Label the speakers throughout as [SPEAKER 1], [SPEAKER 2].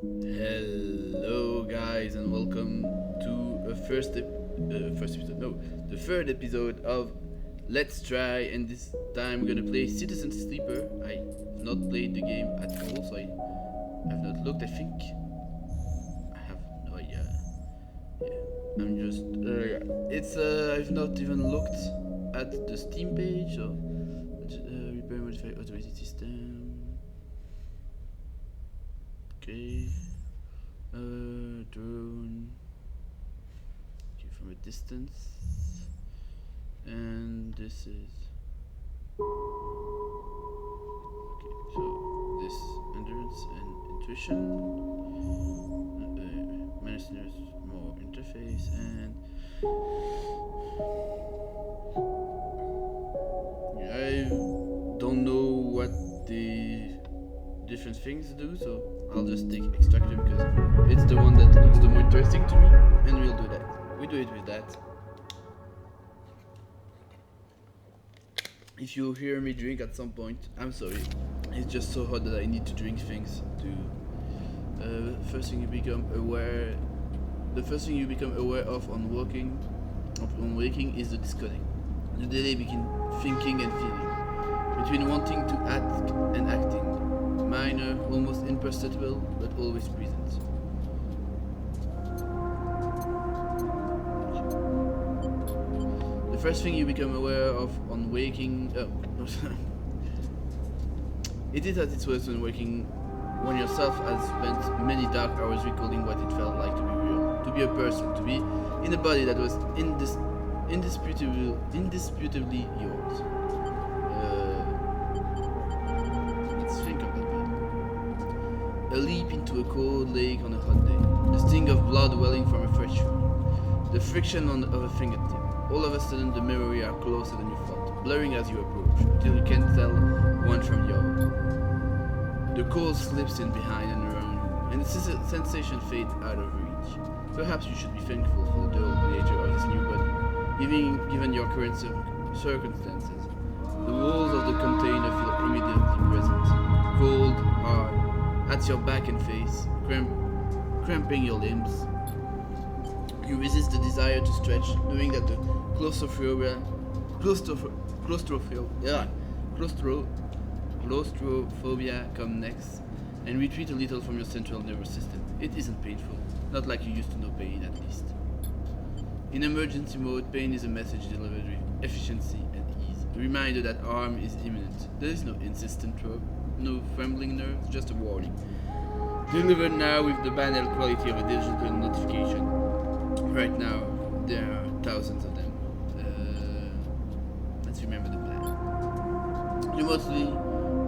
[SPEAKER 1] Hello, guys, and welcome to the third episode of Let's Try. And this time we're gonna play Citizen Sleeper. I've not played the game at all, so I have not looked. I think I have no idea. Yeah, I'm just it's I've not even looked at the Steam page. So repair, modify, automated system. Okay. Drone. Okay, from a distance. And this is. Okay, so this endurance and intuition. Mercenaries more interface and. I don't know what the different things do, so I'll just take extractor because it's the one that looks the more interesting to me, and we'll do that. We do it with that. If you hear me drink at some point, I'm sorry. It's just so hot that I need to drink things to. First thing you become aware. The first thing you become aware of on waking is the disconnect. The delay between thinking and feeling, between wanting to act and acting. Minor, almost imperceptible, but always present. The first thing you become aware of on waking. It is at its worst when waking, when yourself has spent many dark hours recalling what it felt like to be real, to be a person, to be in a body that was indisputably yours. Let's think of that bit. A leap into a cold lake on a hot day, the sting of blood welling from a fresh wound, the friction of a fingertip. All of a sudden, the memory are closer than you thought, blurring as you approach, until you can't tell one from the other. The cold slips in behind and around you, and the sensation fades out of reach. Perhaps you should be thankful for the dull nature of this new body, given your current circumstances. The walls of the container feel immediately present, cold, hard, at your back and face, cramping your limbs. You resist the desire to stretch, knowing that the claustrophobia come next, and retreat a little from your central nervous system. It isn't painful, not like you used to know pain at least. In emergency mode, pain is a message delivered with efficiency and ease, a reminder that harm is imminent. There is no insistent throb, no trembling nerves, just a warning. Delivered now with the banal quality of a digital notification. Right now, there are thousands of them. Let's remember the plan. You mostly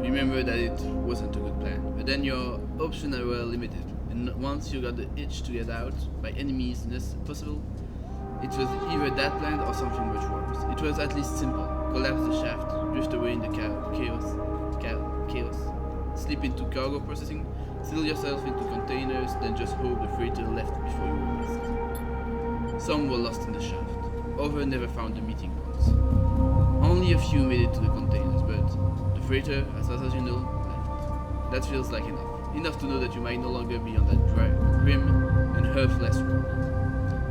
[SPEAKER 1] remember that it wasn't a good plan, but then your options are well limited, and once you got the itch to get out, by any means possible, it was either that plan or something much worse. It was at least simple. Collapse the shaft, drift away in the chaos, slip into cargo processing, seal yourself into containers, then just hope the freighter left before you were missed. Some were lost in the shaft. Others never found the meeting points. Only a few made it to the containers, but the freighter, as far as you know, left. That feels like enough. Enough to know that you might no longer be on that grim and earthless road.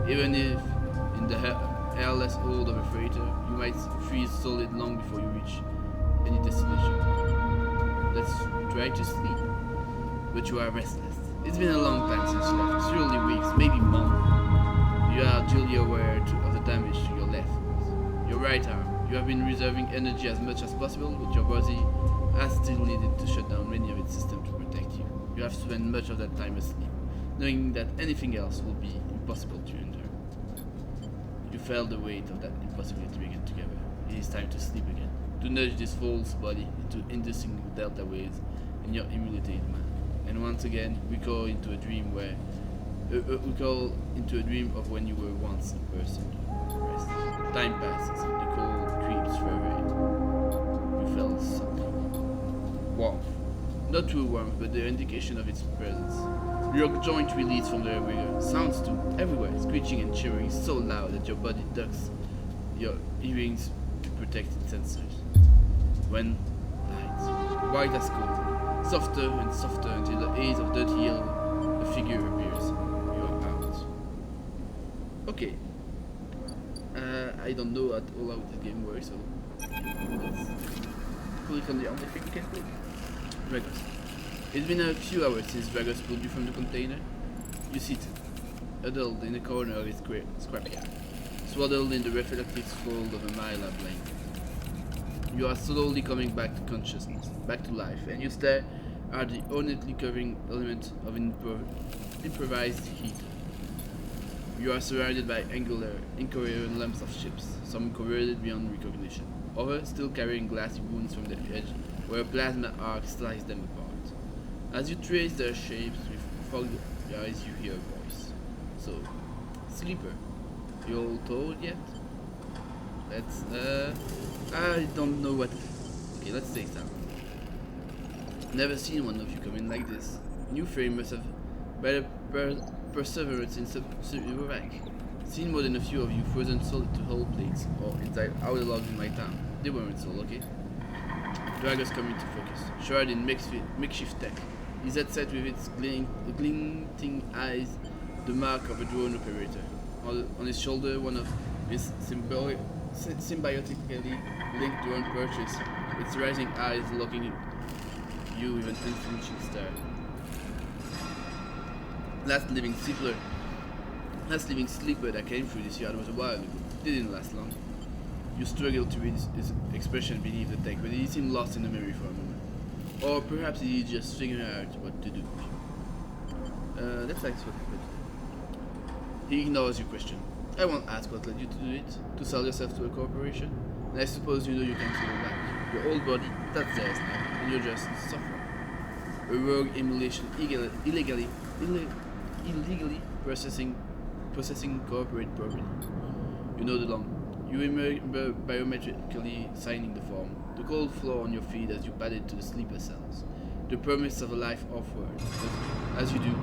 [SPEAKER 1] Even if in the airless hold of a freighter, you might freeze solid long before you reach any destination. Let's try to sleep. But you are restless. It's been a long time since you left, surely weeks, maybe months. You are duly aware of the damage to your left, your right arm. You have been reserving energy as much as possible, but your body has still needed to shut down many of its systems to protect you. You have spent much of that time asleep, knowing that anything else will be impossible to endure. You felt the weight of that impossibility begin together. It is time to sleep again, to nudge this false body into indistinct delta waves in your immediate mind. And once again, recall into a dream of when you were once a person. Rest. Time passes, the cold creeps further in. You felt something. Warmth. Not true warmth, but the indication of its presence. Your joint release from the rigor. Sounds too, everywhere, screeching and shivering so loud that your body ducks your earrings to protect its sensors. When light, white as coal, Softer and softer until the haze of dirty yellow, a figure appears. You are out. Okay. I don't know at all how this game works, so let's click on the only thing you can click. Dragos. It's been a few hours since Dragos pulled you from the container. You sit, huddled in the corner of his scrapyard, swaddled in the reflective fold of a MyLab blanket. You are slowly coming back to consciousness, back to life, and you stare at the ornately covering element of an improvised heater. You are surrounded by angular, incoherent lumps of chips, some corroded beyond recognition, others still carrying glassy wounds from the edge where a plasma arc sliced them apart. As you trace their shapes with fogged eyes, you hear a voice. So, Sleeper, you all told yet? Let's, I don't know what. Okay, let's take that. Never seen one of you come in like this. New frame must have better perseverance in rank. Seen more than a few of you frozen solid to hull plates or inside outer logs in my town. They weren't so lucky. Dragos come into focus, shrouded in makeshift tech. His headset with its glinting eyes, the mark of a drone operator. On his shoulder, one of his symbiotically linked drone perches, its rising eyes looking you with an unflinching stare. Last living sleeper that came through this yard was a while ago. Didn't last long. You struggled to read his expression beneath the tech, but he seemed lost in the memory for a moment. Or perhaps he just figured out what to do. That's like what happened. He ignores your question. I won't ask what led you to do it, to sell yourself to a corporation. And I suppose you know you can steal it back. Your old body, that's theirs now, and you're just suffering. A rogue emulation illegally processing corporate property. You know the long. You remember biometrically signing the form, the cold floor on your feet as you padded to the sleeper cells, the promise of a life off-world. But as you do,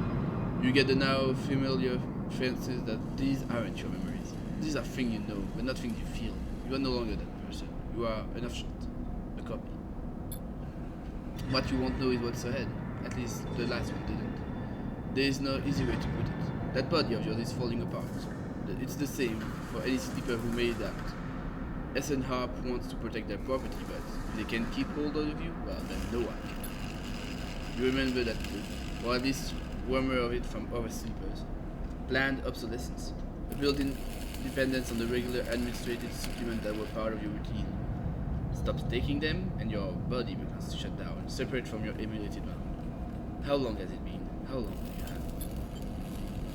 [SPEAKER 1] you get the now familiar senses that these aren't your memories. These are things you know, but not things you feel. You are no longer that person. You are an offshoot, a copy. What you won't know is what's ahead. At least the last one didn't. There is no easy way to put it. That body of yours is falling apart. It's the same for any sleeper who made that. SN Harp wants to protect their property, but if they can keep hold of you, well then no one can. You remember that too, or at least warmer of it from other sleepers. Planned obsolescence, a built-in dependence on the regular administrative supplement that were part of your routine. Stop taking them, and your body begins to shut down, separate from your emulated mind. How long has it been? How long do you have?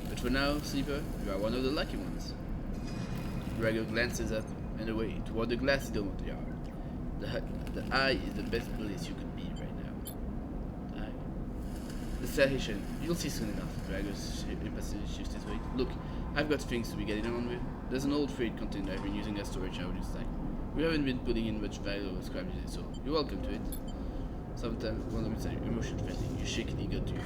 [SPEAKER 1] But for now, Sleeper, you are one of the lucky ones. Drago glances up and away toward the glassy dome of the yard. The eye is the best place you could be right now. Eye. The station, you'll see soon enough. Drago's impassively shifts his weight. Look, I've got things to be getting on with. There's an old freight container I've been using as storage out this time. We haven't been putting in much value or scrap today, so you're welcome to it. Sometimes one of them emotion friendly, you shakily go to you.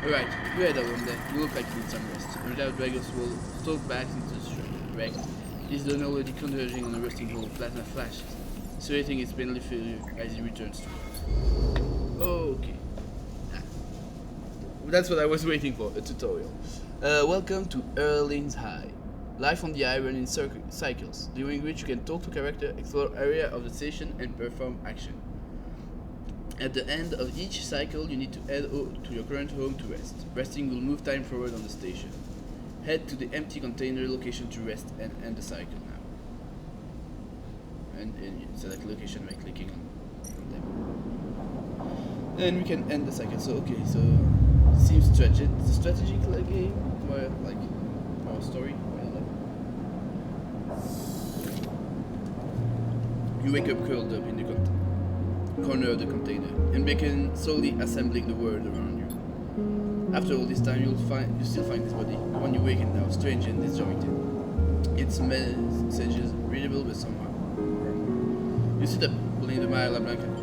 [SPEAKER 1] Alright, you had that one day. You look like you need some rest. And without Dragos will stalk back into the wreck. He's done already converging on a rusting hole of plasma flashes, serrating his painful failure as he returns to Earth. Okay. That's what I was waiting for, a tutorial. Welcome to Erling's High. Life on the eye run in cycles, during which you can talk to character, explore area of the station, and perform action. At the end of each cycle, you need to head to your current home to rest. Resting will move time forward on the station. Head to the empty container location to rest and end the cycle now. And you select location by clicking on them. And we can end the cycle. So okay, so it seems strategic game, more like more story. You wake up curled up in the corner of the container and begin slowly assembling the world around you. After all this time, you still find this body, the one you waken now, strange and disjointed. Its messages readable but somehow wrong. You sit up, pulling the MyLab blanket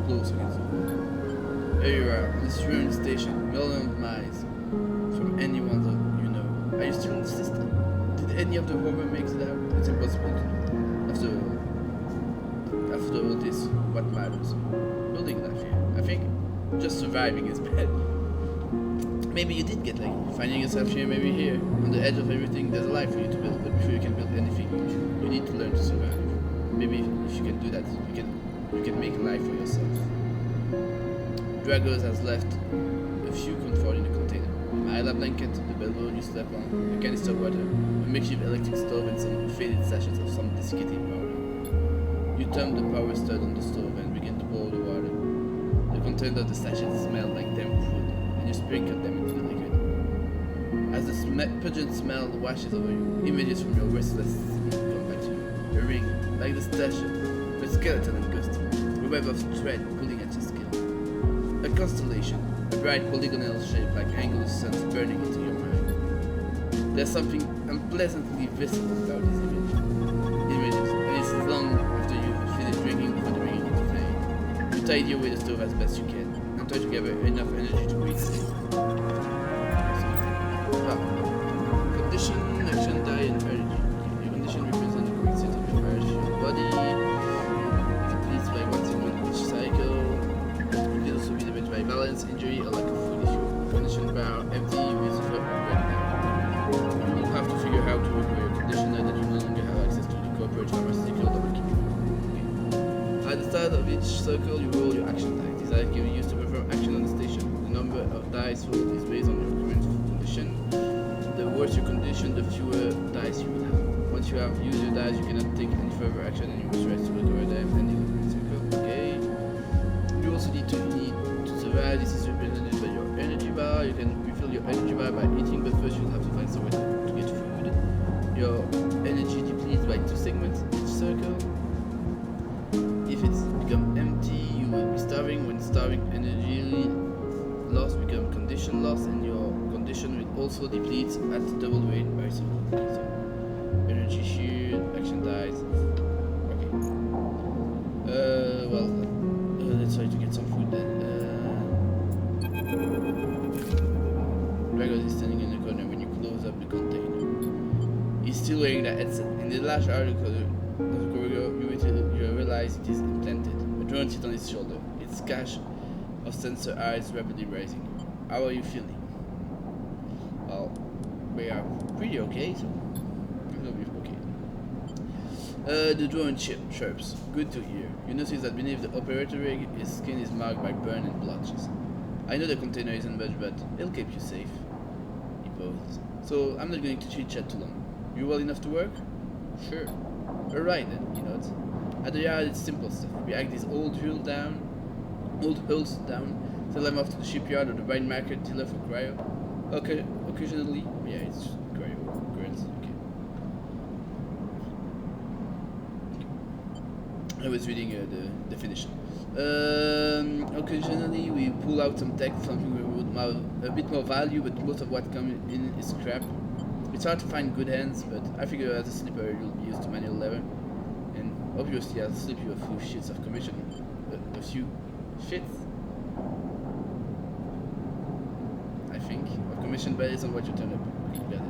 [SPEAKER 1] close against the wall. Here you are, on this ruined station, millions of miles from anyone that you know. Are you still in the system? Did any of the horror make it out? It's impossible to know. After all this, what matters? building life here. I think just surviving is bad. Maybe you did get lucky, finding yourself here, maybe here, on the edge of everything. There's a life for you to build, but before you can build anything, you need to learn to survive. Maybe if you can do that, you can make a life for yourself. Dragos has left a few comfort in the container: a mylar blanket, the bedroll you slept on, a canister of water, a makeshift electric stove, and some faded sachets of some desiccating powder. You turn the power stud on the stove and begin to boil the water. The content of the sachets smelled like damp food, and you sprinkled them into the liquid. As the pungent smell washes over you, images from your restless sleep come back to you. A ring, like the statue, but skeletal and ghostly. A web of thread pulling at your skin. A constellation, a bright polygonal shape like angular suns burning into your mind. There's something unpleasantly visible about these images, and it's long after you have finished drinking before the ring into flame. You tidy away the stove as best you can, and try to gather enough energy to breathe. Condition, action, die, and energy. Your condition represents the current state of your body. It depletes by 1 segment each cycle. It can also be depleted by balance, injury, or lack of food. If your condition bar empty, you will suffer already. You will have to figure out how to repair your condition now that you no longer have access to the corporate pharmaceutical that will keep you. Okay. At the start of each circle, you roll your action die. These dice can be used to perform action on the station. The number of dice rolled is based on your current condition. The worse your condition, the fewer dice you will have. Once you have used your dice, you cannot take any further action, and you must rest to recover them and deal with the circle. Okay. You also need to survive. This is represented by your energy bar. You can refill your energy bar by eating, but first you'll have to find somewhere to get food. Your energy depletes by 2 segments each circle. If it's become empty, you will be starving. When starving, energy loss become condition loss, and your condition will also deplete at double rate by circle. So, energy shield, action dice. Okay. Let's try to get some food then. Dragos is standing in the corner when you close up the container. He's still wearing that headset. In the large article of the corridor, you realize it is implanted. A drone sits on his shoulder. Its cache of sensor eyes rapidly rising. How are you feeling? Well, we are pretty okay, so we'll be okay. The drone chirps. Good to hear. You notice that beneath the operator rig, his skin is marked by burn and blotches. I know the container isn't much, but it'll keep you safe. He paused. So I'm not going to chit-chat too long. You well enough to work? Sure. Alright then, he nods. At the yard, it's simple stuff. We hack these old hulls down, sell them off to the shipyard or the wine market dealer for cryo. Okay, occasionally, yeah, it's cryo currency. Okay. I was reading the definition. Occasionally, we pull out some tech, something with a bit more value, but most of what comes in is scrap. It's hard to find good hands, but I figure as a slipper you'll be used to manual labor. And obviously I'll slip you a few sheets of commission. A few sheets? I think. Of commission based on what you turn up. Okay, got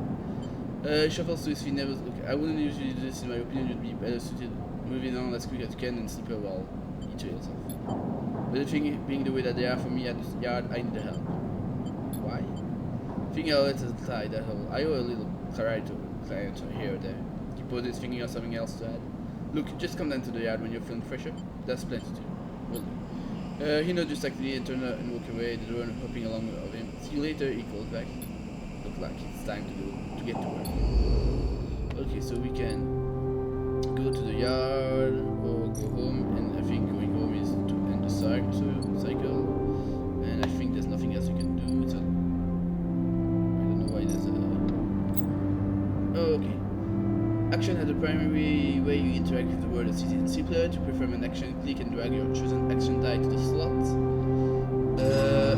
[SPEAKER 1] it. Shuffles to his feet, never look. I wouldn't usually do this, in my opinion. You'd be better suited moving on as quick as you can and slipper while you to yourself. But the thing being the way that they are for me at the yard, I need the help. Why? Thinking I'll let it slide, that whole. I owe a little client here or there. He pauses, thinking of something else to add. Look, just come down to the yard when you're feeling fresher. That's plenty to do. Will do. He nods distractedly and turns and walk away, the drone hopping along of him. See you later, he calls back. Look like it's time to get to work. Okay, so we can go to the yard or go home, and I think going home is to end the cycle. And I think there's nothing else you can do. It's a okay. Action has the primary way you interact with the world is easy and simpler. To perform an action, click and drag your chosen action die to the slot.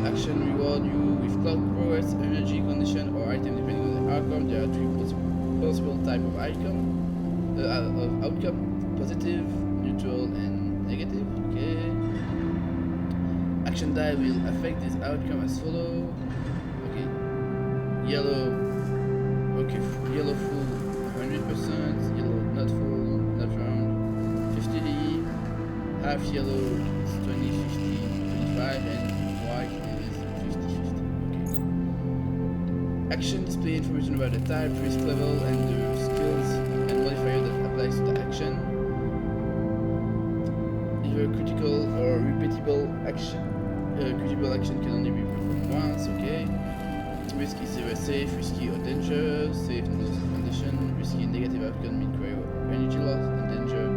[SPEAKER 1] Action reward you with cloud progress, energy, condition, or item depending on the outcome. There are 3 possible types of outcome: positive, neutral, and negative. Okay. Action die will affect this outcome as follow. Okay. Yellow. Okay, yellow full 100%, yellow not full, not round 50, half yellow is 20, 50, 25, and white is 50, 50. Okay. Action display information about the type, risk level, and the skills and modifier that applies to the action. Either critical or repeatable action. Critical action can only be performed once. Okay. Risk is either safe, risky, or danger. Safe in those condition. Risky, negative outcome mean cryo energy loss, and danger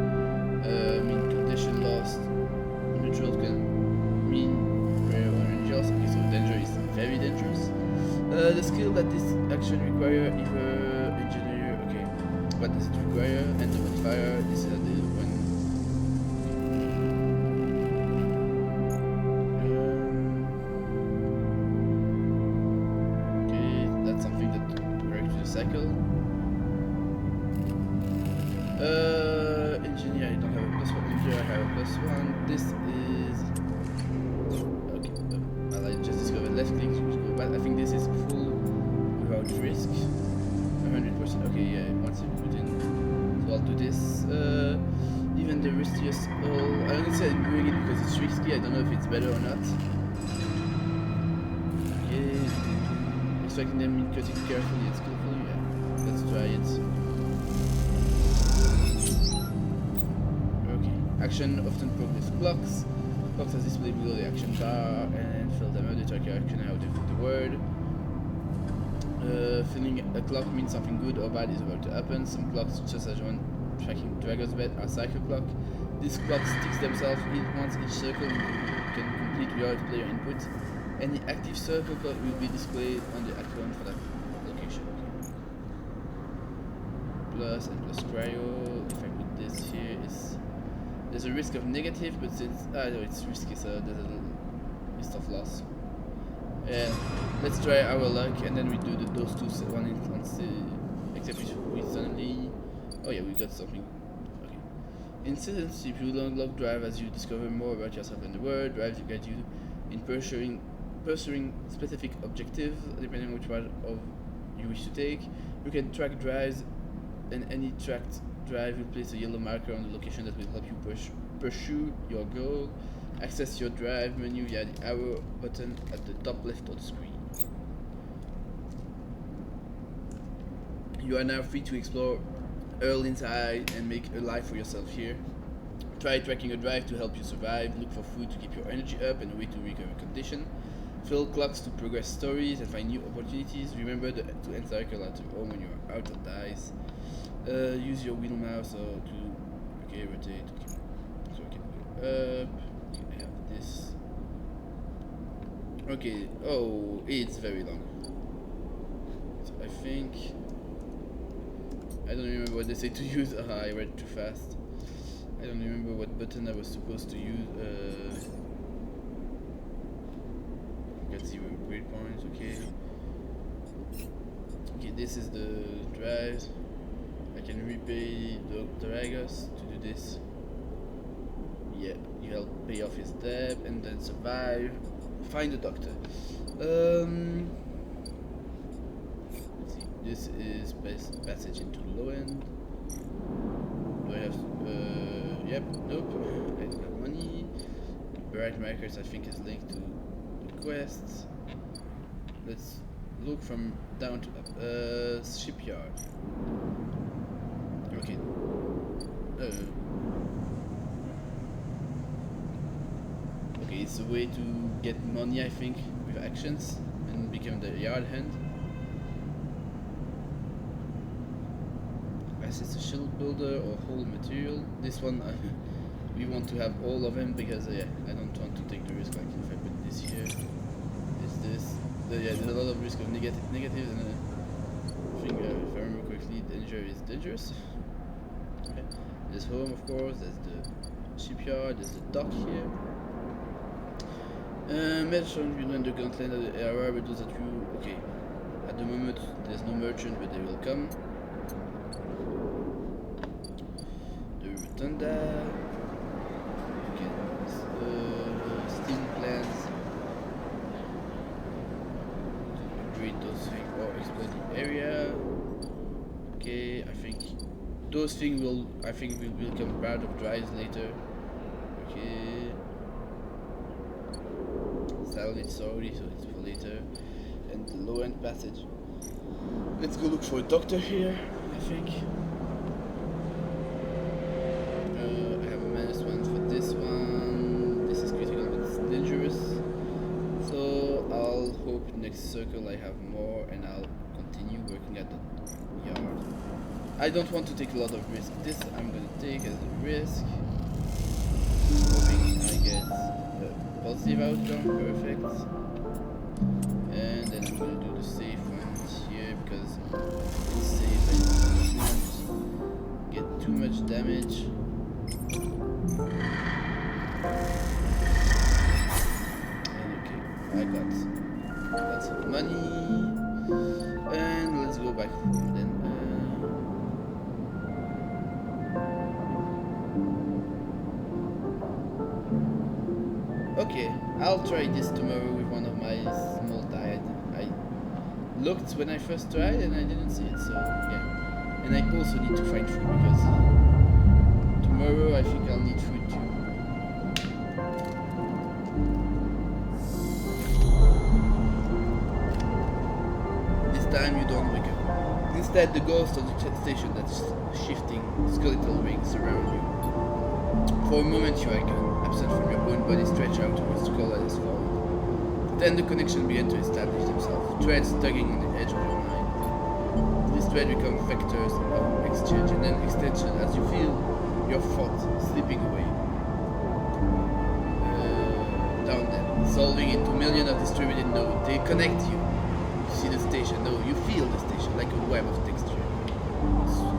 [SPEAKER 1] mean condition lost. Neutral can mean cryo energy loss. Okay, so danger is very dangerous. The skill that this action require either engineer. Okay, what does it require? And the modifier. This is the one. Cycle. Engineer, I don't have a +1. Engineer, I have a +1. This is okay. Well, I just discovered left click, but I think this is full without risk. 100%. Okay, yeah. Once you put in, so I'll do this. Even the riskiest. I only said I'm doing it because it's risky. I don't know if it's better or not. Okay. Extracting them mean cutting carefully and skillfully. Yeah. Let's try it. Okay. Action often progress blocks. Blocks are displayed below the action bar and fill them out. They track your action how to fit the word. Filling a clock means something good or bad is about to happen. Some clocks, just as one tracking Dragon's Bet, are cycle clock. These clocks stick themselves in once each circle can complete without player input. Any active circle clock will be displayed on the icon for that location. Okay. Plus and plus cryo. If I put this here, there's a risk of negative, but since no, it's risky, so there's a risk of loss. And let's try our luck, and then we do those two one instance. Except we suddenly, oh yeah, we got something. Okay. In citizenship, you unlock drive as you discover more about yourself and the world. Drives guide you in pursuing specific objectives, depending on which part of you wish to take. You can track drives, and any tracked drive will place a yellow marker on the location that will help you pursue your goal. Access your drive menu via the arrow button at the top left of the screen. You are now free to explore Earl inside and make a life for yourself here. Try tracking your drive to help you survive. Look for food to keep your energy up and a way to recover condition. Fill clocks to progress stories and find new opportunities. Remember to encircle at home when you are out of dice. Use your wheel mouse to rotate. Okay. So okay, up. I have this. Okay. Oh, it's very long. So I think I don't remember what they say to use. I read too fast. I don't remember what button I was supposed to use. Got 0 grade points. Okay. Okay, this is the drive. I can repay Dr. Agos to do this. Yeah, you help pay off his debt and then survive. Find the doctor. Let's see. This is passage into the low end. Do I have? Yep. Nope. I don't have money. Bright markers, I think, is linked to the quests. Let's look from down to up. Shipyard. Okay. Okay, it's a way to get money, I think, with actions and become the yard hand. Assist a shield builder or hold material. This one, we want to have all of them because I don't want to take the risk. Like if I put this here, this. There's a lot of risk of negatives, and I think if I remember correctly, danger is dangerous. Okay. There's home, of course. There's the shipyard. There's the dock here. Merchant, you know, in the gauntlet of the area, but those that you okay. At the moment, there's no merchant, but they will come. The rotunda. Okay. Steam plants. Upgrade those things or explore the area. Okay, I think those things will become part of drives later. Okay, salvage, sorry, so it's for later. And the low end passage. Let's go look for a doctor here, I think. I have a -1 for this one. This is critical, but it's dangerous. So I'll hope next circle I have more, and I'll continue working at the yard. I don't want to take a lot of risk. This I'm gonna take as a risk. Hoping I get a positive outcome, perfect. And then I'm gonna do the safe ones here because it's safe and not get too much damage. And okay, I got lots of money. And let's go back home then. Okay, I'll try this tomorrow with one of my small diet. I looked when I first tried and I didn't see it, so yeah. And I also need to find food because tomorrow I think I'll need food too. This time you don't wake up. Instead, the ghost of the station that's shifting skeletal rings around you. For a moment you are gone, absent from your own body, stretched out towards the color that is falling. Then the connection began to establish themselves, threads tugging on the edge of your mind. These threads become vectors of exchange and then extension as you feel your thoughts slipping away. Down there, solving into millions of distributed nodes. They connect you. You see the station, no, you feel the station like a web of texture.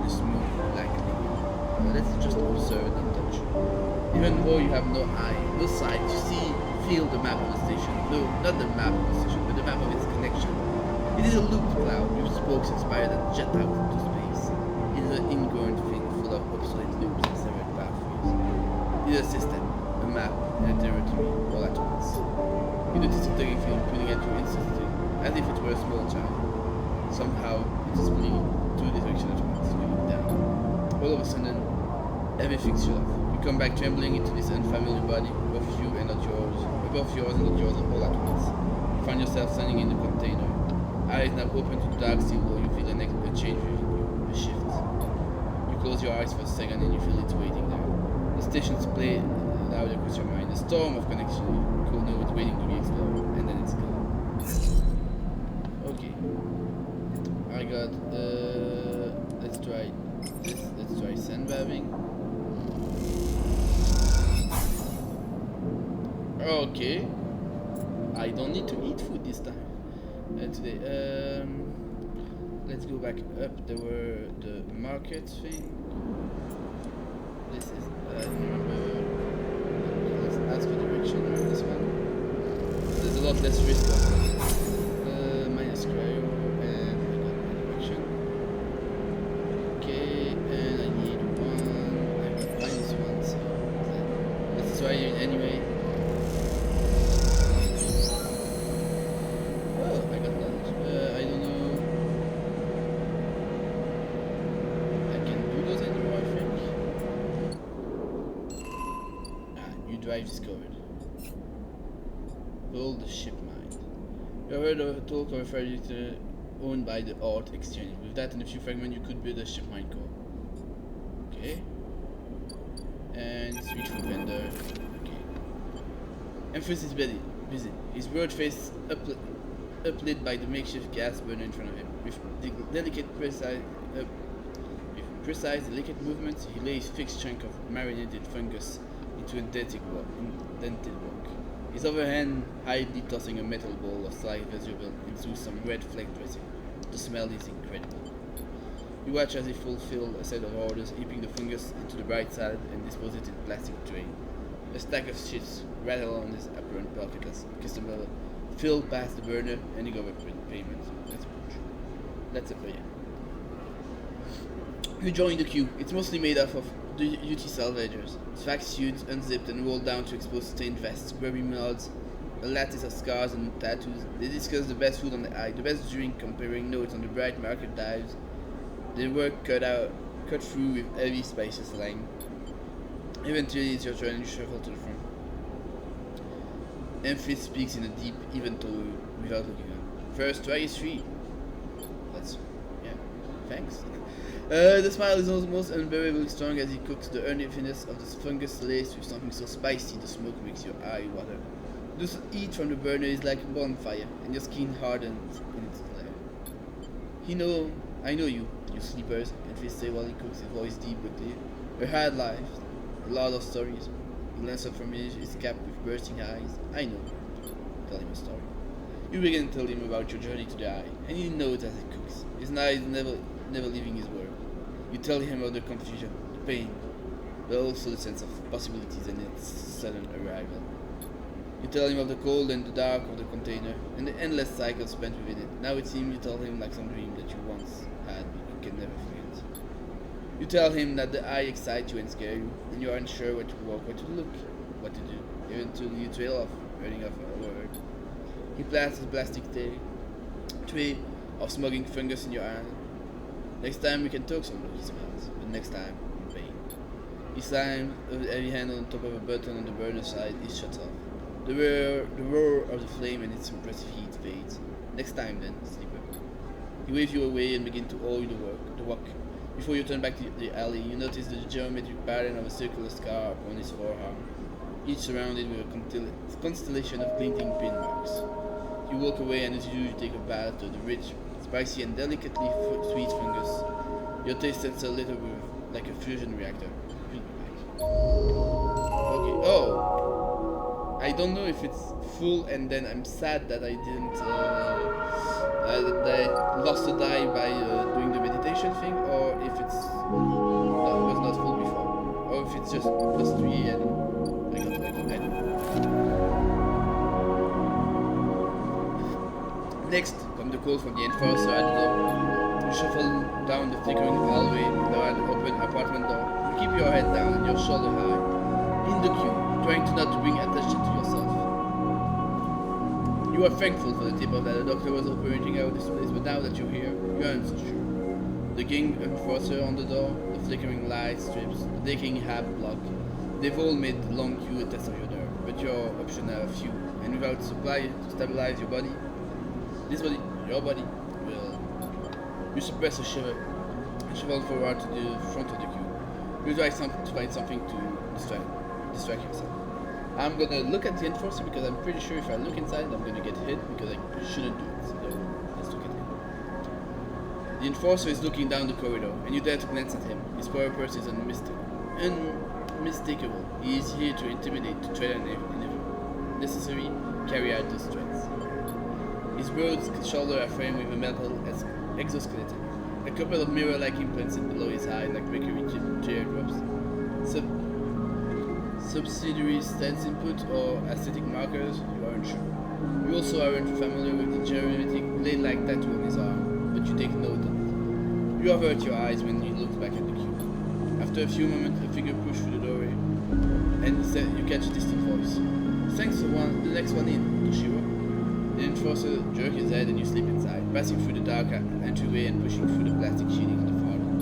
[SPEAKER 1] It's smooth like a liquid. Let's just observe and touch. Even though you have no eye, no sight, you feel the map of the station. No, not the map of the station, but the map of its connection. It is a looped cloud with spokes inspired that jet out into space. It is an ingrown thing full of obsolete loops and severed pathways. It is a system, a map, and a territory all at once. You notice a tugging feeling pulling at you instantly, as if it were a small child. Somehow, it is pulling in two directions at once. You look down. All of a sudden, everything shut off. You come back trembling into this unfamiliar body, above you and not yours, above yours and not yours all at once. You find yourself standing in the container. Eyes now open to the dark steel wall, you feel a change within you, a shift. You close your eyes for a second and you feel it waiting there. The stations play loud across your mind, a storm of connection, you could know it's waiting to be explored, and then it's gone. Okay. I got, let's try this, let's try sandbagging. Okay, I don't need to eat food this time today. Let's go back up. There were the market thing. This is I don't remember. Let's ask for direction. Remember this one? There's a lot less risk of minus cryo, and I got my direction. Okay, and I need one. I got -1, so let's try it anyway. Discovered. Build the ship mind. You have heard of a talk of a freighter owned by the Art Exchange. With that and a few fragments, you could build a ship mind core. Okay. And street food vendor. Okay. Emphasis is busy. His broad face uplit by the makeshift gas burner in front of him. With precise, delicate movements, he lays fixed chunk of marinated fungus into a indented block. His other hand hidely tossing a metal ball of slight vegetable into some red flag dressing. The smell is incredible. You watch as he fulfills a set of orders, heaping the fungus into the bright salad and dispose it in a plastic tray. A stack of shits rattle on his apparent pocket as customer fill past the burner, handing over payment. That's a player. You join the queue. It's mostly made up of duty salvagers. Fact suits unzipped and rolled down to expose stained vests, grubby mouths, a lattice of scars and tattoos. They discuss the best food on the eye, the best drink, comparing notes on the bright market dives. Their work cut through with heavy spicy slang. Eventually it's your turn and you shuffle to the front. Enfys speaks in a deep, even tone without looking up. First try is free. That's, yeah, thanks. The smile is almost unbearably strong as he cooks. The earthiness of the fungus laced with something so spicy the smoke makes your eye water. The heat from the burner is like a bonfire, and your skin hardens in its glare. I know you, you sleepers, Enfys says while he cooks, his voice deep but clear. A hard life, a lot of stories. He glanced up from his cap with bursting eyes. I know. Tell him a story. You begin to tell him about your journey to the eye, and he knows as he cooks. His eyes never leaving his work. You tell him of the confusion, the pain, but also the sense of possibilities and its sudden arrival. You tell him of the cold and the dark of the container, and the endless cycle spent within it. Now it seems you tell him like some dream that you once had, but you can never forget. You tell him that the eye excites you and scares you, and you aren't sure where to walk, where to look, what to do, even until you trail off, running off a word. He plants a plastic tray of smoking fungus in your hand. Next time we can talk some he smiles, but next time, in vain. He slams a heavy hand on top of a button on the burner side, it shuts off. The roar of the flame and its impressive heat fades. Next time then, sleeper. He waves you away and begins to oil the walk. Before you turn back to the alley, you notice the geometric pattern of a circular scar upon his forearm, each surrounded with a constellation of glinting pin marks. You walk away and as usual you take a bath of the rich, spicy and delicately sweet fungus. Your taste sets a little bit like a fusion reactor. Okay, oh! I don't know if it's full and then I'm sad that I didn't, that I lost a die by doing the meditation thing, or if it's, that was not full before, or if it's just +3 and I got I don't know. Next, come the call from the enforcer at the door. You shuffle down the flickering hallway, down the open apartment door. You keep your head down and your shoulder high. In the queue, trying to not bring attention to yourself. You are thankful for the tip of that the doctor was operating out of this place, but now that you're here, you aren't so sure. The gang enforcer on the door, the flickering light strips, the decaying hab block, they've all made the long queue a test of your nerve, but your options are few, and without supply to stabilize your body, your body, will. You suppress a shiver, and shuffle forward to the front of the queue. You try to find something to distract yourself. I'm gonna look at the enforcer because I'm pretty sure if I look inside I'm gonna get hit because I shouldn't do it. So let's look at him. The enforcer is looking down the corridor and you dare to glance at him. His purpose is unmistakable. He is here to intimidate, to tread and if necessary, carry out his threats. His broad shoulders are framed with a metal exoskeleton. A couple of mirror-like implants below his eye like mercury teardrops. Subsidiary stance input or aesthetic markers, you aren't sure. You also aren't familiar with the geometric blade-like tattoo on his arm, but you take note of it. You avert your eyes when you look back at the cube. After a few moments, a figure pushes through the doorway, and you catch a distant voice. Thanks the next one in, Toshiro. The enforcer jerks his head and you slip inside, passing through the dark entryway and pushing through the plastic sheeting on the far wall.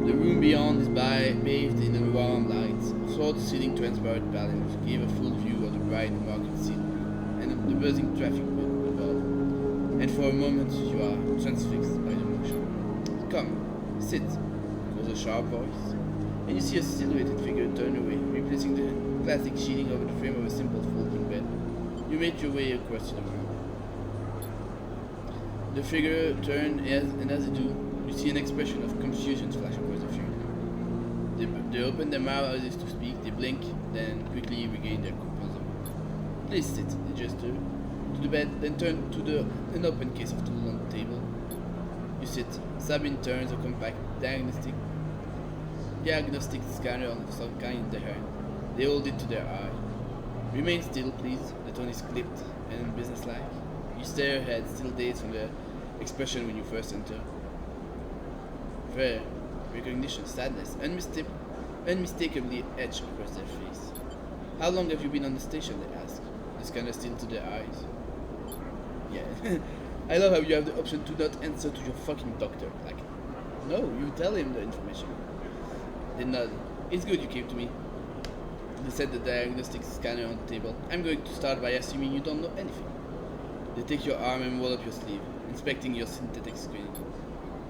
[SPEAKER 1] The room beyond is bathed in a warm light. Floor-to-ceiling transparent panels give a full view of the bright market scene and the buzzing traffic above. And for a moment you are transfixed by the motion. Come, sit, calls a sharp voice, and you see a silhouetted figure turn away, replacing the plastic sheeting over the frame of a simple folding bed. You make your way across to the room. The figure turns, and as you do, you see an expression of confusion flash across the figure. They open their mouths as if to speak, they blink, then quickly regain their composure. Please sit, they gesture to the bed, then turn to an open case of tools on the table. You sit. Sabine turns a compact diagnostic scanner of some kind in their hand. They hold it to their eye. Remain still, please. The tone is clipped and businesslike. You stare ahead, still dazed from the expression when you first enter. There. Recognition, sadness, unmistakably etched across their face. How long have you been on the station, they ask. The scanner still to their eyes. Yeah. I love how you have the option to not answer to your fucking doctor. Like, no, you tell him the information. They nod. It's good you came to me. They set the diagnostic scanner on the table. I'm going to start by assuming you don't know anything. They take your arm and roll up your sleeve, inspecting your synthetic screen.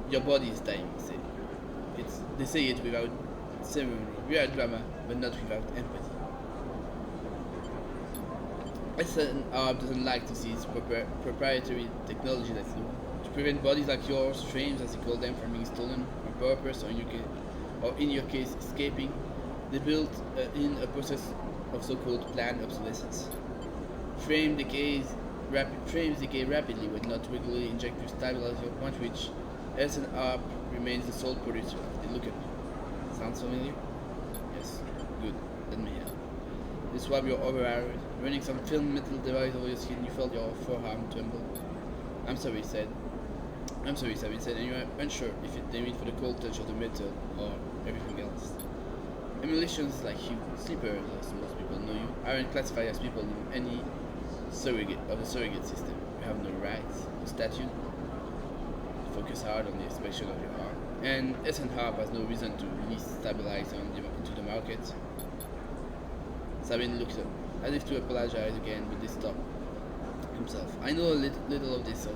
[SPEAKER 1] Your body is dying, they say it without ceremony, without drama, but not without empathy. SNR doesn't like to see its proprietary technology that's new. To prevent bodies like yours, frames as they call them, from being stolen on purpose, or in your case, escaping, they built in a process of so-called planned obsolescence. Frames decay rapidly when not regularly injected with stabilizer, point which SNR remains the sole producer of the lookup. Sounds familiar? Yes. Good. Let me help. They swab your overarm, running some film metal device over your skin. You felt your forearm tremble. I'm sorry, Sabine said, and you are unsure if they mean for the cold touch of the metal or everything else. Emulations like you, sleepers, as most people know you, aren't classified as people in any surrogate system. You have no rights, no statute. Focus hard on the inspection of your arm. And SNR has no reason to release stabilizer into the market. Sabine looked up, as if to apologize again, but they stopped himself. I know a little of this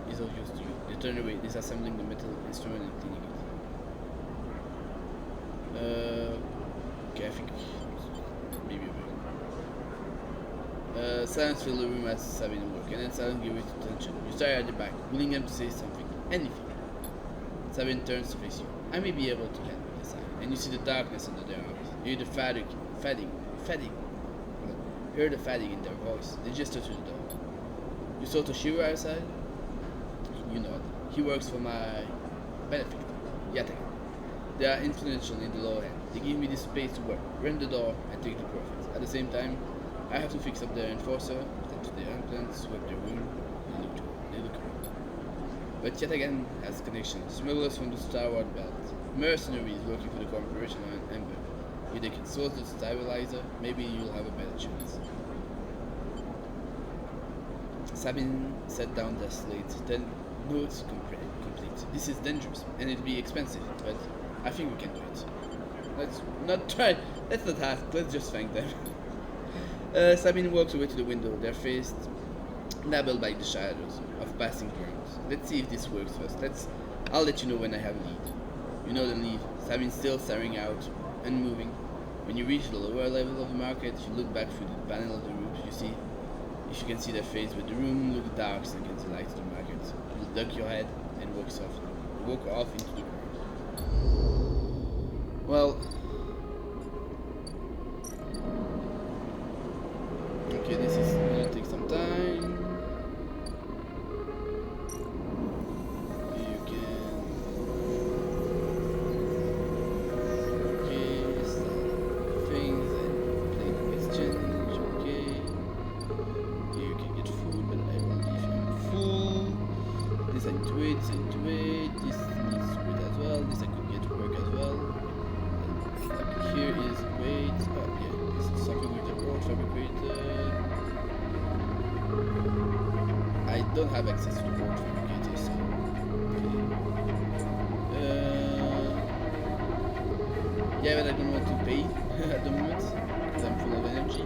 [SPEAKER 1] is of use to you. They turned away, disassembling the metal instrument and cleaning it. Okay, I think maybe a bit. Silence filled the room as Sabine worked, and then silence gave way to tension. You started at the back, willing them to say something, anything. Sabine turns to face you. I may be able to help, they sigh, and you see the darkness under their eyes. You hear the fatigue. Hear the fatigue in their voice. They gesture to the door. You saw Toshiro outside? You nod. He works for my benefit. Yataka. They are influential in the low end. They give me the space to work, rent the door, and take the profits. At the same time, I have to fix up their enforcer, attend to their implants, sweep their room, and they look around. But yet again has connections. Smugglers from the Starward Belt. Mercenaries working for the corporation on Ember. If they can source the stabilizer, maybe you'll have a better chance. Sabine sat down their slate, then notes complete. This is dangerous, and it'll be expensive, but I think we can do it. Let's not ask, let's just thank them. Sabine walks away to the window, their face nabbled by the shadows of passing drones. Let's see if this works first. I'll let you know when I have a lead. You know the lead. Sabine still staring out, unmoving. When you reach the lower level of the market, you look back through the panel of the roof. You see if you can see their face, but the room looks dark against the light of the market. You duck your head and walk softly. You walk off into the crowd. Well, okay, this is gonna take some time. You can start things and play the exchange. Okay, here you can get food, but I will leave you full. This I need to wait. This needs to wait as well. This I could get to work as well. And here is wait. Oh yeah, this is something with the board fabricator. I don't have access to the board fabricator, so yeah, but I don't want to pay at the moment because I'm full of energy.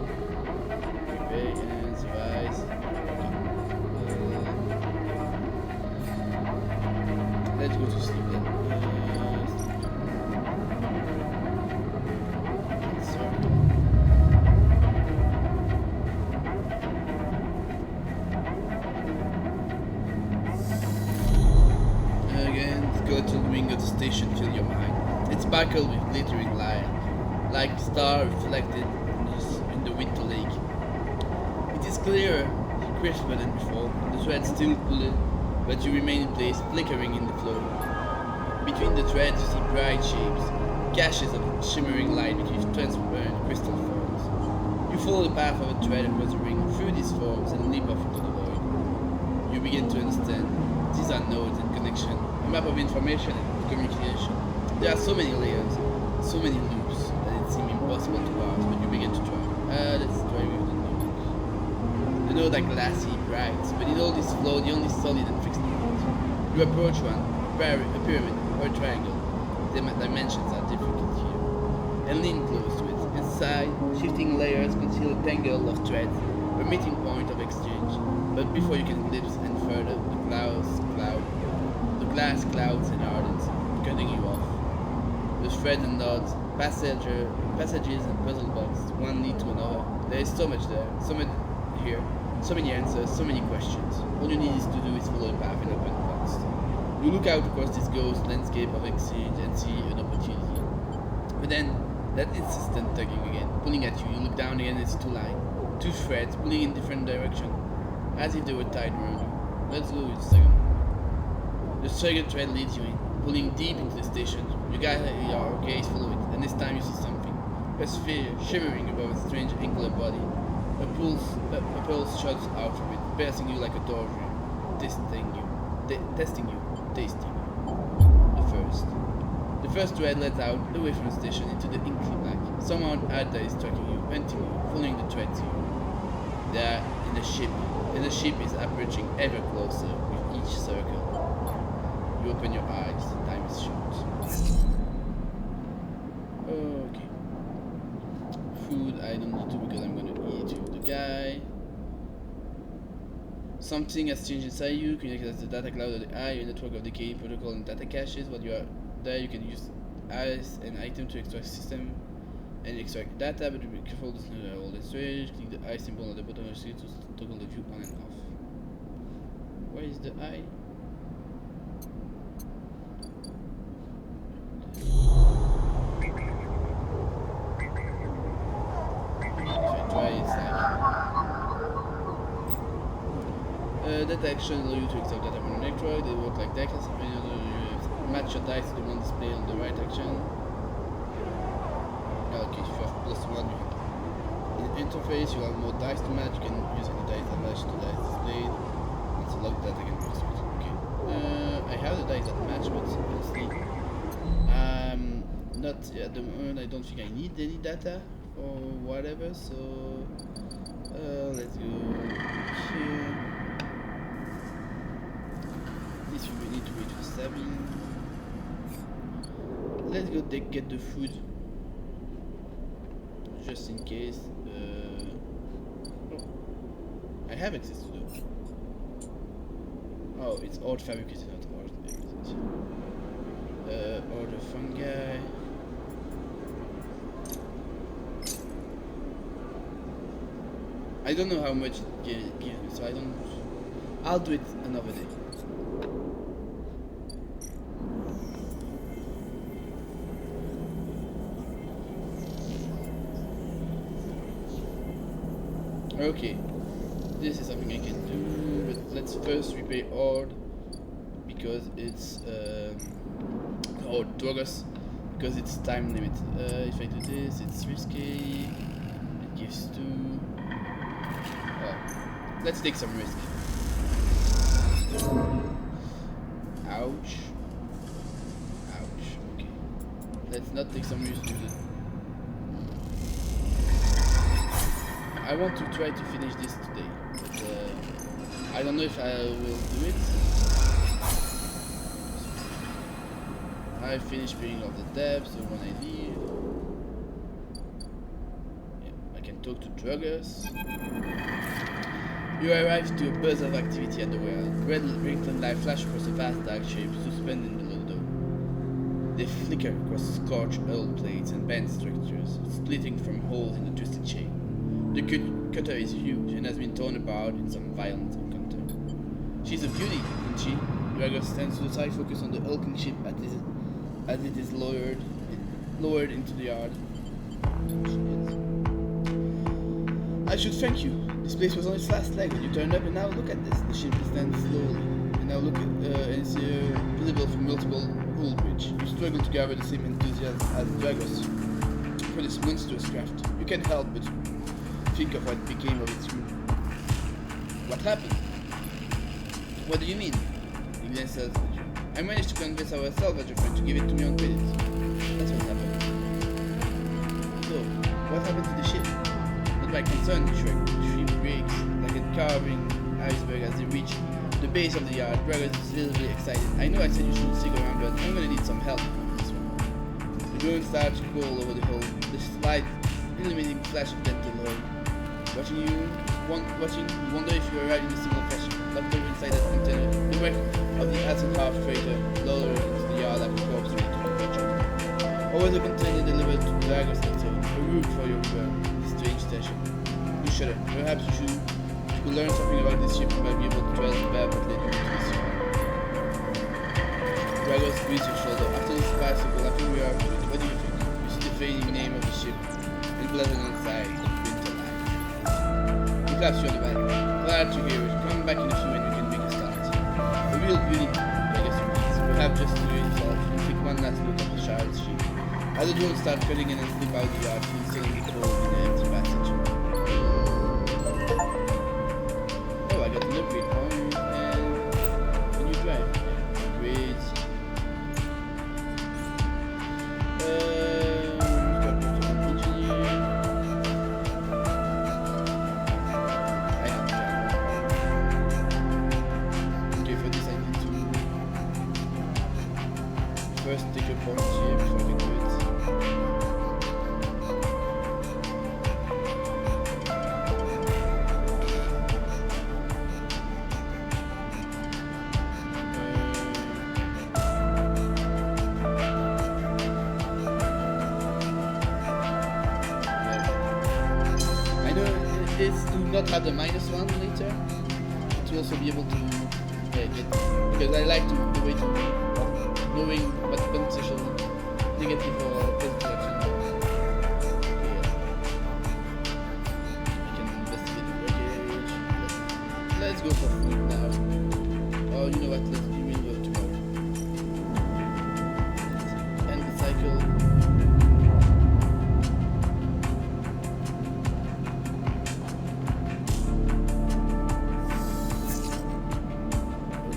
[SPEAKER 1] Prepare and surprise. Let's go to sleep then. Again, the skeletal wing of the station fill your mind. It sparkled with glittering light, like a star reflected in the winter lake. It is clearer, crisper than before. The threads still pulled, but you remain in place, flickering in the flow. Between the threads you see bright shapes, gashes of shimmering light with transparent crystal forms. You follow the path of a thread across the ring through these forms and leap off into the void. You begin to understand. These are nodes and connection, a map of information and communication. There are so many layers, so many loops, that it seems impossible to pass, but you begin to try. Let's try with the node. The nodes are glassy, bright, but in all this flow, the only solid and fixed node. You approach one, a pyramid or a triangle. The dimensions are difficult here, and lean close to it, and Inside, shifting layers conceal a tangle of threads, a meeting point of exchange. But before you can glimpse any further, the glass clouds and hardens, cutting you off. The threads and nods, passages and puzzle boxes, one lead to another. There is so much there, so much here, so many answers, so many questions. All you need is to do is follow the path and open the box. You look out across this ghost landscape of exchange and see an opportunity. But then, that insistent tugging again, pulling at you. You look down again and it's two threads pulling in different directions, as if they were tied around you. Let's go with the second one. The second thread leads you in, pulling deep into the station. You guys your gaze follow it, and this time you see something. A sphere shimmering above a strange angular body. A pulse shots out from it, piercing you like a torture, testing you. The first thread led out away from the station into the inky black. Someone out there is tracking you, hunting you, following the thread to you. They are in the ship, and the ship is approaching ever closer with each circle. You open your eyes, time is short. Okay. Food, I don't need to because I'm gonna eat with the guy. Something has changed inside you, connected as the data cloud of the eye, a network of decay protocol and data caches. While you are there, you can use eyes and item to extract system and extract data, but be careful to not all the storage. Click the eye symbol at the bottom of the screen to toggle the view on and off. Where is the eye? If I try, it's like detection allows you to extract data from the network. They work like decks. Match your dice to the one display on the right action. Okay, if you have +1 in the interface, you have more dice to match. You can use any dice that match the dice displayed. And select that again. Okay. I have the dice that match, but honestly, not at the moment. I don't think I need any data or whatever. So let's go here. This we need to wait for 7. Let's go get the food, just in case. Oh, I have access to those. Oh, it's old fabricated, not old fabricated. Order fungi. I don't know how much it gives me, so I don't. I'll do it another day. Okay, this is something I can do, but let's first repay Ord because it's or Drogos because it's time limit. If I do this, it's risky. It gives 2. Let's take some risk. Ouch. Ouch. Okay. Let's not take some risk with it. I want to try to finish this today, but I don't know if I will do it. I finished paying off the debt, so when I leave, yeah, I can talk to Drogos. You arrive to a buzz of activity at the well. Red ringtone light flash across the vast dark shapes suspended in the low dome. They flicker across scorched hull plates and bent structures, splitting from holes in the twisted chain. The cutter is huge and has been torn apart in some violent encounter. She's a beauty, isn't she? Drogos stands to the side, focused on the hulking ship as it is lowered into the yard. I should thank you. This place was on its last leg when you turned up, and now look at this. The ship stands slowly, and now look at it's visible from multiple hull bridge. You struggle to gather the same enthusiasm as Drogos for this monstrous craft. You can't help but think of what became of its crew. What happened? What do you mean? He glances at you. I managed to convince our salvage friend to give it to me on credit. That's what happened. So, what happened to the ship? Not my concern, the ship breaks like a carving iceberg as they reach the base of the yard. Drogos is visibly excited. I know I said you should stick around, but I'm gonna need some help on this one. The balloon starts to crawl over the hull. The illuminating flash of dental hole. Watching, you wonder if you arrived in a similar fashion. Locked over inside that container, the wreck of the Hasselhoff freighter lowered into the yard like a corpse ready to be butchered. Or was the container delivered to Lagos City, a route for your this strange station? You shudder. Perhaps you could learn something about this ship, you might be able to tell the bad but later into this ship. Dragos squeezed your shoulder. After this bicycle, I think we are good. What do you think? You see the fading name of the ship, and blazoned on the side, the winter light. He claps you on the back. Glad to hear it. Come back in a few and we can make a start. The real beauty, I guess you please. You have just to do it yourself. You take one last look at the Charles ship. As the drones start cutting in and slip out the yard, he's suddenly cold in the empty passage. Oh, I got an upgrade point and a new drive. Great. First take a point here before I can do it. I know it's to not have the -1 later. To also be able to get, because I like the way to knowing what potential negative or positive action. I can investigate the wreckage. Let's go for food now. Oh, you know what? Let's do it tomorrow. End the cycle.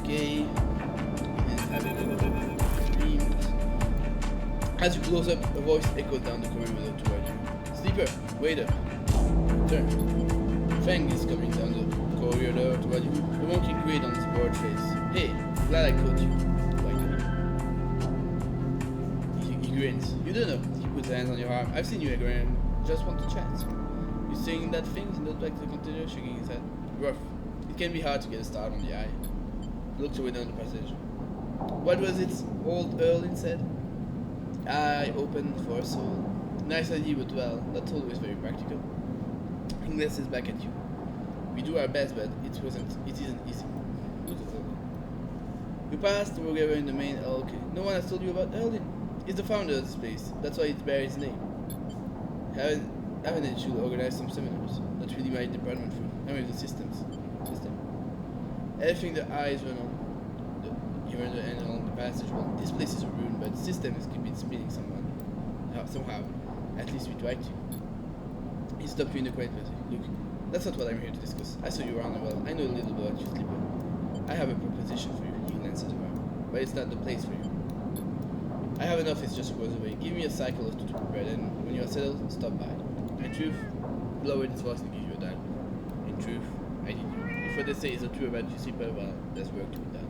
[SPEAKER 1] Okay. As you close up, a voice echoed down the corridor toward you. Sleeper, wait up. Turn. Fang is coming down the corridor toward you, a wonky grin on his bored face. Hey, glad I caught you. He grins. You don't know. He puts a hand on your arm. I've seen you, Graham. Just want to chat. You saying that thing in the back of the container, shaking his head. Rough. It can be hard to get a start on the eye. Looked away down the passage. What was it old Erlin said? I opened for a soul. Nice idea, but well, that's always very practical. He glances back at you. We do our best, but it isn't easy. We passed together in the main. Oh, okay. No one has told you about Erlin. He's the founder of this place. That's why it bears his name. Haven't it should organize some seminars. That's really my department for. I mean the system. Everything the eyes run on. Even the end along the passage. Well, this place is a ruin, but the system is keeping spinning somehow. At least we try to. He stopped you in the quiet place. Look, that's not what I'm here to discuss. I saw you around the well. I know a little about you, Sleeper. I have a proposition for you. He glances around. But it's not the place for you. I have an office just across the way. Give me a cycle or two to prepare, and when you are settled, stop by. In truth, lowered his voice to give you a dime. In truth, I need you. If what they say is not true about you, Sleeper, well, there's work to be done.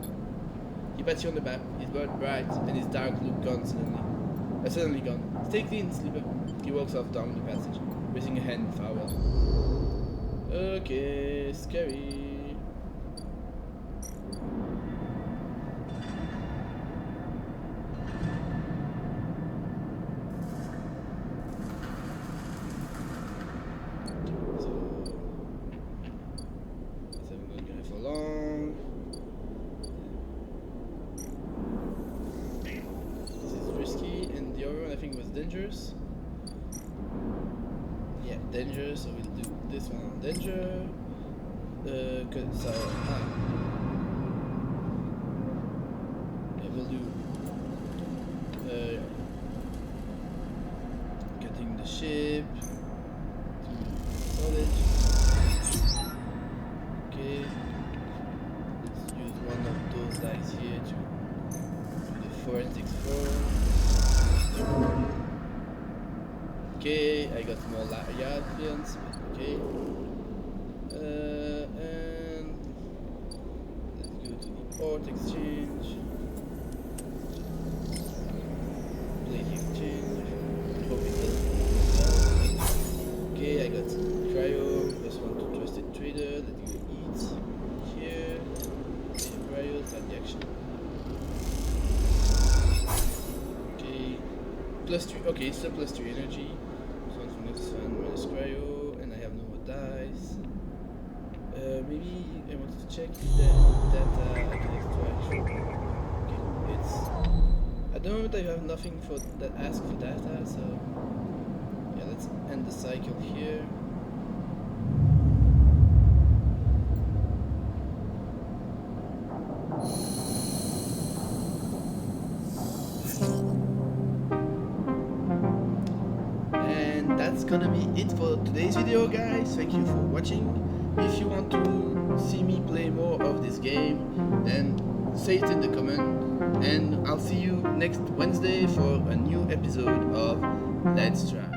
[SPEAKER 1] He pats you on the back, his bird bright, and his dark look gone suddenly. Suddenly gone. Stay clean, Sleeper. He walks off down the passage, raising a hand in farewell. Okay, scary. Dangerous. Yeah, dangerous. So we'll do this one on danger. Yeah, we'll do cutting the ship. Solid. Okay. Let's use one of those guys here to do the forensics first. Okay, I got more yard clearance, okay. And let's go to the port exchange. Plate exchange. Hope it doesn't. +3. Okay, it's still +3 energy. So one from this one, minus cryo, and I have no more dice. Maybe I wanted to check if the data I can extract. Okay, it's. At the moment I have nothing for that ask for data, so yeah, let's end the cycle here. And that's gonna be it for today's video, guys. Thank you for watching. If you want to see me play more of this game, then say it in the comment, and I'll see you next Wednesday for a new episode of Let's Try.